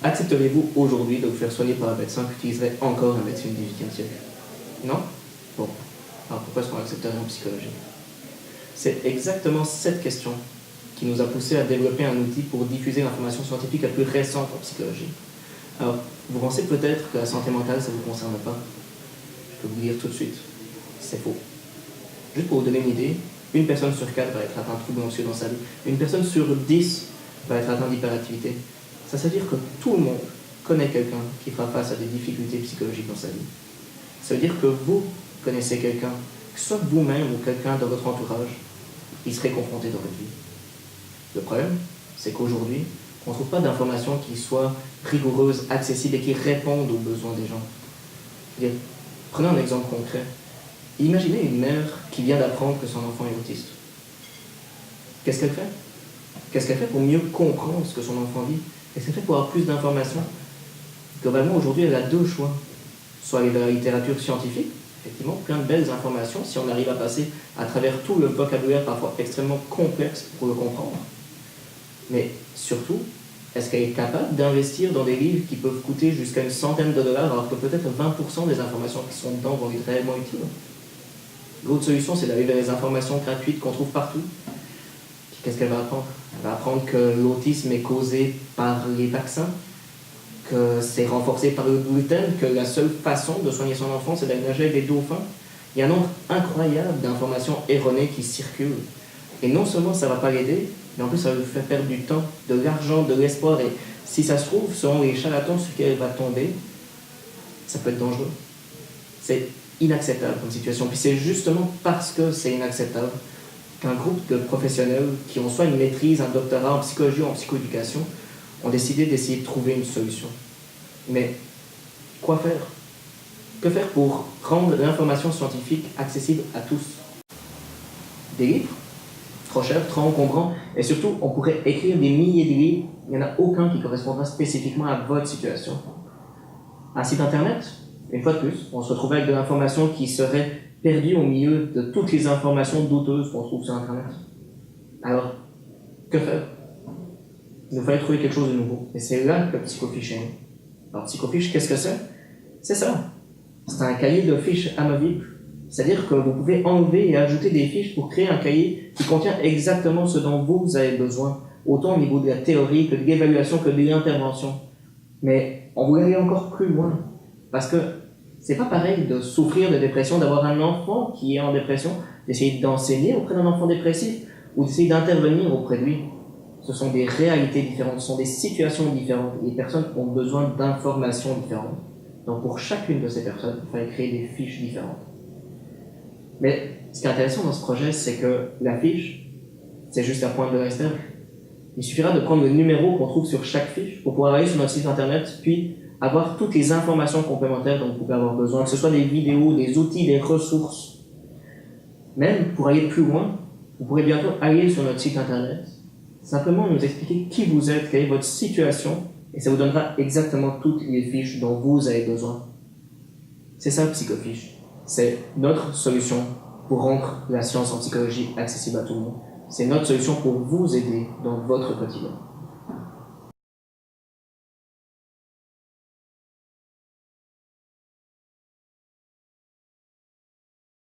accepteriez-vous aujourd'hui de vous faire soigner par un médecin qui utiliserait encore la médecine du XVIIIe siècle? Non? Bon. Alors pourquoi est-ce qu'on accepterait en psychologie? C'est exactement cette question qui nous a poussé à développer un outil pour diffuser l'information scientifique la plus récente en psychologie. Alors, vous pensez peut-être que la santé mentale, ça ne vous concerne pas. Je peux vous dire tout de suite, c'est faux. Juste pour vous donner une idée, une personne sur 4 va être atteinte de troubles anxieux dans sa vie. Une personne sur 10 va être atteinte d'hyperactivité. Ça veut dire que tout le monde connaît quelqu'un qui fera face à des difficultés psychologiques dans sa vie. Ça veut dire que vous connaissez quelqu'un, que ce soit vous-même ou quelqu'un de votre entourage, qui serait confronté dans votre vie. Le problème, c'est qu'aujourd'hui, on ne trouve pas d'informations qui soient rigoureuses, accessibles et qui répondent aux besoins des gens. Prenons un exemple concret. Imaginez une mère qui vient d'apprendre que son enfant est autiste. Qu'est-ce qu'elle fait? Qu'est-ce qu'elle fait pour mieux comprendre ce que son enfant vit? Qu'est-ce qu'elle fait pour avoir plus d'informations? Globalement, aujourd'hui, elle a deux choix. Soit aller vers la littérature scientifique, effectivement, plein de belles informations, si on arrive à passer à travers tout le vocabulaire parfois extrêmement complexe pour le comprendre. Mais surtout, est-ce qu'elle est capable d'investir dans des livres qui peuvent coûter jusqu'à une centaine de dollars, alors que peut-être 20% des informations qui sont dedans vont être réellement utiles? L'autre solution, c'est d'aller vers les informations gratuites qu'on trouve partout. Puis qu'est-ce qu'elle va apprendre? Elle va apprendre que l'autisme est causé par les vaccins, que c'est renforcé par le gluten, que la seule façon de soigner son enfant, c'est d'aller nager avec des dauphins. Il y a un nombre incroyable d'informations erronées qui circulent. Et non seulement ça ne va pas l'aider, mais en plus ça va lui faire perdre du temps, de l'argent, de l'espoir. Et si ça se trouve, selon les charlatans sur lesquels elle va tomber, ça peut être dangereux. C'est inacceptable comme situation. Puis c'est justement parce que c'est inacceptable qu'un groupe de professionnels qui ont soit une maîtrise, un doctorat en psychologie ou en psychoéducation, ont décidé d'essayer de trouver une solution. Mais quoi faire? Que faire pour rendre l'information scientifique accessible à tous? Des livres? Trop cher, trop encombrant, et surtout, on pourrait écrire des milliers de livres, il n'y en a aucun qui correspondra spécifiquement à votre situation. Un site internet? Une fois de plus, on se retrouve avec de l'information qui serait perdue au milieu de toutes les informations douteuses qu'on trouve sur internet. Alors, que faire? Il nous fallait trouver quelque chose de nouveau. Et c'est là que Psychofiche est né. Alors, Psychofiche, qu'est-ce que c'est? C'est ça. C'est un cahier de fiches amovibles. C'est-à-dire que vous pouvez enlever et ajouter des fiches pour créer un cahier qui contient exactement ce dont vous avez besoin, autant au niveau de la théorie que de l'évaluation que de l'intervention. Mais on voulait aller encore plus loin. Parce que c'est pas pareil de souffrir de dépression, d'avoir un enfant qui est en dépression, d'essayer d'enseigner auprès d'un enfant dépressif ou d'essayer d'intervenir auprès de lui. Ce sont des réalités différentes, ce sont des situations différentes. Les personnes ont besoin d'informations différentes. Donc pour chacune de ces personnes, il fallait créer des fiches différentes. Mais ce qui est intéressant dans ce projet, c'est que la fiche, c'est juste la pointe de l'iceberg. Il suffira de prendre le numéro qu'on trouve sur chaque fiche pour pouvoir aller sur notre site internet, puis avoir toutes les informations complémentaires dont vous pouvez avoir besoin, que ce soit des vidéos, des outils, des ressources. Même pour aller plus loin, vous pourrez bientôt aller sur notre site internet, simplement nous expliquer qui vous êtes, quelle est votre situation, et ça vous donnera exactement toutes les fiches dont vous avez besoin. C'est ça, Psychofiche. C'est notre solution pour rendre la science en psychologie accessible à tout le monde. C'est notre solution pour vous aider dans votre quotidien.